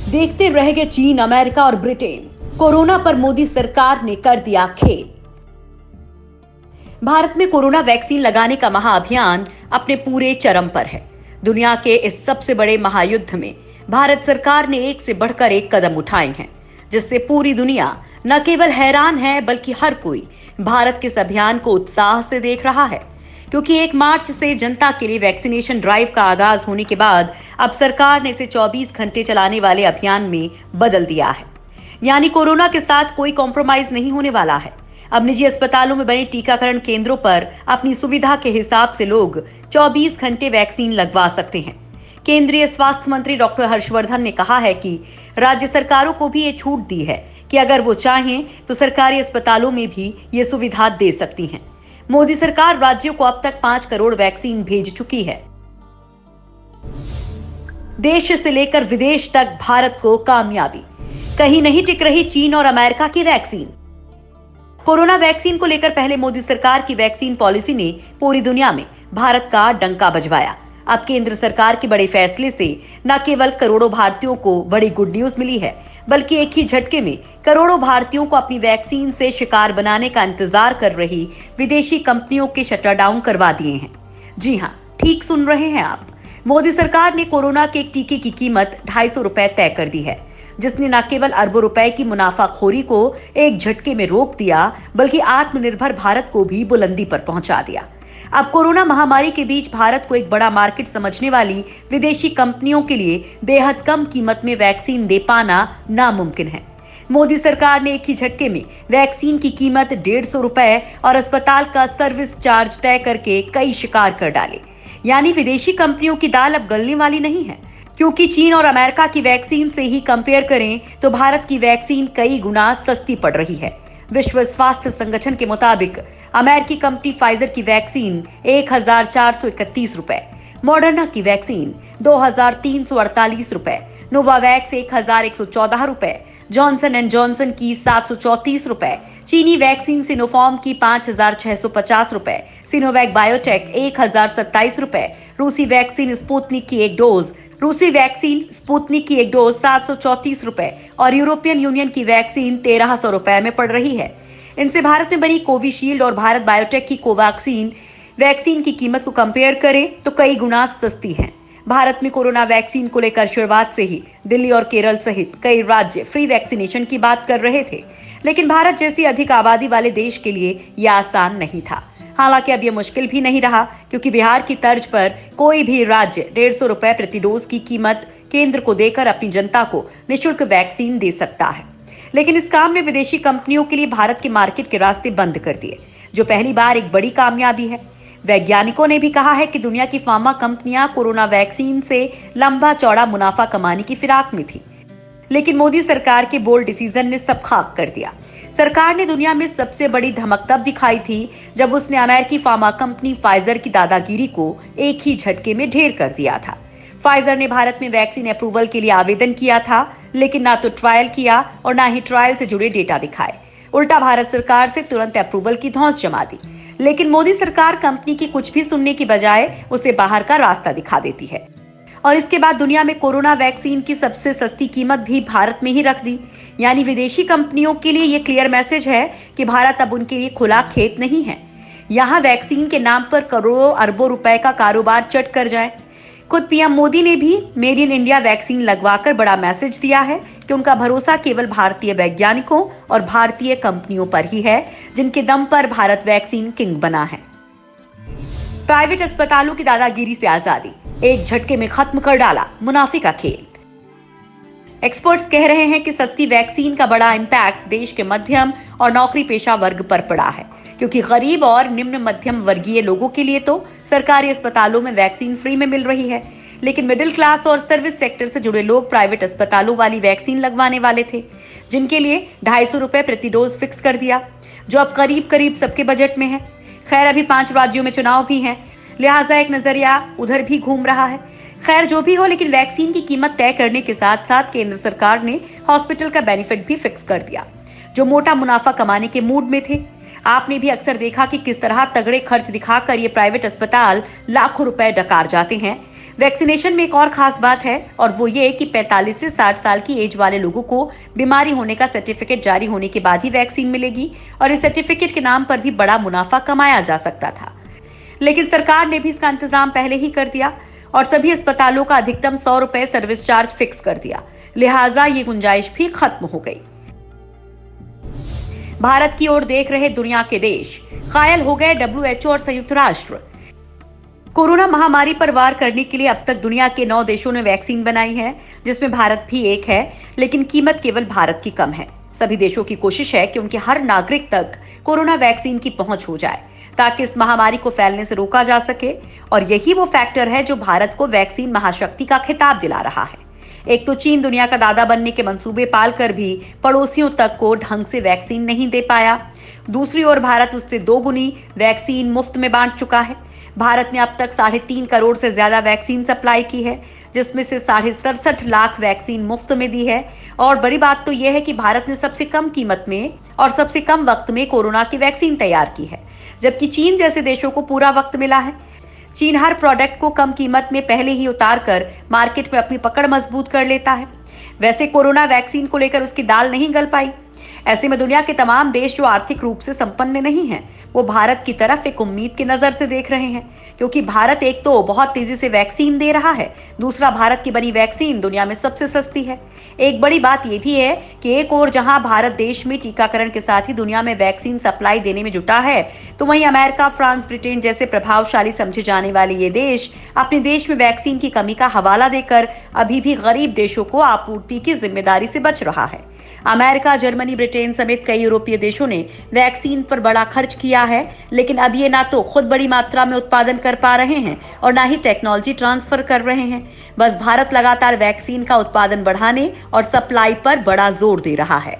देखते रह गए चीन, अमेरिका और ब्रिटेन। कोरोना पर मोदी सरकार ने कर दिया खेल। भारत में कोरोना वैक्सीन लगाने का महाअभियान अपने पूरे चरम पर है। दुनिया के इस सबसे बड़े महायुद्ध में भारत सरकार ने एक से बढ़कर एक कदम उठाए हैं, जिससे पूरी दुनिया न केवल हैरान है बल्कि हर कोई भारत के इस अभियान को उत्साह से देख रहा है। क्योंकि 1 मार्च से जनता के लिए वैक्सीनेशन ड्राइव का आगाज होने के बाद अब सरकार ने इसे 24 घंटे चलाने वाले अभियान में बदल दिया है। यानी कोरोना के साथ कोई कॉम्प्रोमाइज नहीं होने वाला है। अब निजी अस्पतालों में बने टीकाकरण केंद्रों पर अपनी सुविधा के हिसाब से लोग 24 घंटे वैक्सीन लगवा सकते हैं। केंद्रीय स्वास्थ्य मंत्री डॉक्टर हर्षवर्धन ने कहा है कि राज्य सरकारों को भी ये छूट दी है कि अगर वो चाहें तो सरकारी अस्पतालों में भी ये सुविधा दे सकती हैं। मोदी सरकार राज्यों को अब तक 5 करोड़ वैक्सीन भेज चुकी है। देश से लेकर विदेश तक भारत को कामयाबी। कहीं नहीं टिक रही चीन और अमेरिका की वैक्सीन। कोरोना वैक्सीन को लेकर पहले मोदी सरकार की वैक्सीन पॉलिसी ने पूरी दुनिया में भारत का डंका बजवाया। अब केंद्र सरकार के बड़े फैसले से न केवल करोड़ों भारतीयों को बड़ी गुड न्यूज मिली है, बल्कि एक ही झटके में करोड़ों भारतीयों को अपनी वैक्सीन से शिकार बनाने का इंतजार कर रही विदेशी कंपनियों के शटर डाउन करवा दिए हैं। जी हाँ, ठीक सुन रहे हैं आप। मोदी सरकार ने कोरोना के एक टीके की कीमत 250 रुपए तय कर दी है, जिसने न केवल अरबों रुपए की मुनाफाखोरी को एक झटके में रोक दिया, बल्कि आत्मनिर्भर भारत को भी बुलंदी पर पहुंचा दिया। अब कोरोना महामारी के बीच भारत को एक बड़ा मार्केट समझने वाली विदेशी कंपनियों के लिए बेहद कम कीमत में वैक्सीन दे पाना नामुमकिन है। मोदी सरकार ने एक ही झटके में वैक्सीन की कीमत 150 रुपए और अस्पताल का सर्विस चार्ज तय करके कई शिकार कर डाले। यानी विदेशी कंपनियों की दाल अब गलने वाली नहीं है, क्योंकि चीन और अमेरिका की वैक्सीन से ही कंपेयर करें तो भारत की वैक्सीन कई गुना सस्ती पड़ रही है। विश्व स्वास्थ्य संगठन के मुताबिक अमेरिकी कंपनी फाइजर की वैक्सीन 1431 रुपए, मॉडर्ना की वैक्सीन 2348 रुपए, नोवावैक्स 1114 रुपए, जॉनसन एंड जॉनसन की 734 रुपए, चीनी वैक्सीन सिनोफार्म की 5650 रुपए, सिनोवैक बायोटेक 1027 रुपए, रूसी वैक्सीन स्पुतनिक की एक डोज 734 रुपए और यूरोपियन यूनियन की वैक्सीन 1300 रुपए में पड़ रही है। इनसे भारत में बनी कोविशील्ड और भारत बायोटेक की कोवैक्सीन वैक्सीन की कीमत को कंपेयर करें तो कई गुना सस्ती है। भारत में कोरोना वैक्सीन को लेकर शुरुआत से ही दिल्ली और केरल सहित कई राज्य फ्री वैक्सीनेशन की बात कर रहे थे, लेकिन भारत जैसी अधिक आबादी वाले देश के लिए यह आसान नहीं था। हालांकि अब यह मुश्किल भी नहीं रहा, क्योंकि बिहार की तर्ज पर कोई भी राज्य 150 रुपए प्रति डोज की कीमत केंद्र को देकर अपनी जनता को निःशुल्क वैक्सीन दे सकता है। लेकिन इस काम में विदेशी कंपनियों के लिए भारत के मार्केट के रास्ते बंद कर दिए, जो पहली बार एक बड़ी कामयाबी है। वैज्ञानिकों ने भी कहा है कि दुनिया की फार्मा कंपनियां कोरोना वैक्सीन से लंबा चौड़ा मुनाफा कमाने की फिराक में थी, लेकिन मोदी सरकार के बोल्ड डिसीजन ने सब खाक कर दिया। सरकार ने दुनिया में सबसे बड़ी धमक तब दिखाई थी जब उसने अमेरिकी फार्मा कंपनी फाइजर की दादागिरी को एक ही झटके में ढेर कर दिया था। फाइजर ने भारत में वैक्सीन अप्रूवल के लिए आवेदन किया था, लेकिन ना तो ट्रायल किया और ना ही ट्रायल से जुड़े डेटा दिखाए। उल्टा भारत सरकार से तुरंत अप्रूवल की धौंस जमा दी। लेकिन मोदी सरकार कंपनी की कुछ भी सुनने की बजाय उसे बाहर का रास्ता दिखा देती है और इसके बाद दुनिया में कोरोना वैक्सीन की सबसे सस्ती कीमत भी भारत में ही रख दी। यानी विदेशी कंपनियों के लिए यह क्लियर मैसेज है कि भारत अब उनके लिए खुला खेत नहीं है। यहाँ वैक्सीन के नाम पर करोड़ों अरबों रुपए का कारोबार चट कर जाए। खुद पीएम मोदी ने भी मेड इन इंडिया वैक्सीन लगवाकर बड़ा मैसेज दिया है कि उनका भरोसा केवल भारतीय वैज्ञानिकों और भारतीय कंपनियों पर ही है, जिनके दम पर भारत वैक्सीन किंग बना है। प्राइवेट अस्पतालों की दादागिरी से आजादी, एक झटके में खत्म कर डाला मुनाफे का खेल। एक्सपर्ट्स कह रहे हैं कि सस्ती वैक्सीन का बड़ा इम्पैक्ट देश के मध्यम और नौकरी पेशा वर्ग पर पड़ा है, क्योंकि गरीब और निम्न मध्यम वर्गीय लोगों के लिए तो सरकारी अस्पतालों में वैक्सीन फ्री में मिल रही है, लेकिन मिडिल क्लास और सर्विस सेक्टर से जुड़े लोग प्राइवेट अस्पतालों वाली वैक्सीन लगवाने वाले थे, जिनके लिए 250 रुपए प्रति डोज फिक्स कर दिया, जो अब करीब करीब सबके बजट में है। खैर, अभी 5 राज्यों में चुनाव भी हैं, लिहाजा एक नजरिया उधर भी घूम रहा है। खैर, जो भी हो, लेकिन वैक्सीन की कीमत तय करने के साथ साथ केंद्र सरकार ने हॉस्पिटल का बेनिफिट भी फिक्स कर दिया, जो मोटा मुनाफा कमाने के मूड में थे। आपने भी अक्सर देखा कि किस तरह तगड़े खर्च दिखाकर ये प्राइवेट अस्पताल लाखों रुपए डकार जाते हैं। वैक्सीनेशन में एक और खास बात है और वो ये कि 45 से 60 साल की एज वाले लोगों को बीमारी होने का सर्टिफिकेट जारी होने के बाद ही वैक्सीन मिलेगी और इस सर्टिफिकेट के नाम पर भी बड़ा मुनाफा कमाया जा सकता था। लेकिन सरकार ने भी इसका इंतजाम पहले ही कर दिया और सभी अस्पतालों का अधिकतम 100 रुपए सर्विस चार्ज फिक्स कर दिया, लिहाजा ये गुंजाइश भी खत्म हो गई। भारत की ओर देख रहे दुनिया के देश, कायल हो गए WHO और संयुक्त राष्ट्र। कोरोना महामारी पर वार करने के लिए अब तक दुनिया के 9 देशों ने वैक्सीन बनाई है, जिसमें भारत भी एक है, लेकिन कीमत केवल भारत की कम है। सभी देशों की कोशिश है कि उनके हर नागरिक तक कोरोना वैक्सीन की पहुंच हो जाए ताकि इस महामारी को फैलने से रोका जा सके और यही वो फैक्टर है जो भारत को वैक्सीन महाशक्ति का खिताब दिला रहा है। एक तो चीन दुनिया का दादा बनने के मंसूबे पालकर भी पड़ोसियों तक को ढंग से वैक्सीन नहीं दे पाया। दूसरी ओर भारत उससे 2 गुनी वैक्सीन मुफ्त में बांट चुका है। भारत ने अब तक 3.5 करोड़ से ज्यादा वैक्सीन सप्लाई की है, जिसमें से 67 लाख वैक्सीन मुफ्त में दी है। और बड़ी बात तो यह है कि भारत ने सबसे कम कीमत में और सबसे कम वक्त में कोरोना की वैक्सीन तैयार की है, जबकि चीन जैसे देशों को पूरा वक्त मिला है। चीन हर प्रोडक्ट को कम कीमत में पहले ही उतार कर मार्केट में अपनी पकड़ मजबूत कर लेता है। वैसे कोरोना वैक्सीन को लेकर उसकी दाल नहीं गल पाई। ऐसे में दुनिया के तमाम देश जो आर्थिक रूप से संपन्न नहीं हैं, वो भारत की तरफ एक उम्मीद की नजर से देख रहे हैं, क्योंकि भारत एक तो बहुत तेजी से वैक्सीन दे रहा है, दूसरा भारत की बनी वैक्सीन दुनिया में सबसे सस्ती है। एक बड़ी बात यह भी है कि एक और जहां भारत देश में टीकाकरण के साथ ही दुनिया में वैक्सीन सप्लाई देने में जुटा है, तो वहीं अमेरिका, फ्रांस, ब्रिटेन जैसे प्रभावशाली समझे जाने वाले ये देश अपने देश में वैक्सीन की कमी का हवाला देकर अभी भी गरीब देशों को आपूर्ति की जिम्मेदारी से बच रहा है। अमेरिका, जर्मनी, ब्रिटेन समेत कई यूरोपीय देशों ने वैक्सीन पर बड़ा खर्च किया है, लेकिन अब ये ना तो खुद बड़ी मात्रा में उत्पादन कर पा रहे हैं और ना ही टेक्नोलॉजी ट्रांसफर कर रहे हैं। बस भारत लगातार वैक्सीन का उत्पादन बढ़ाने और सप्लाई पर बड़ा जोर दे रहा है।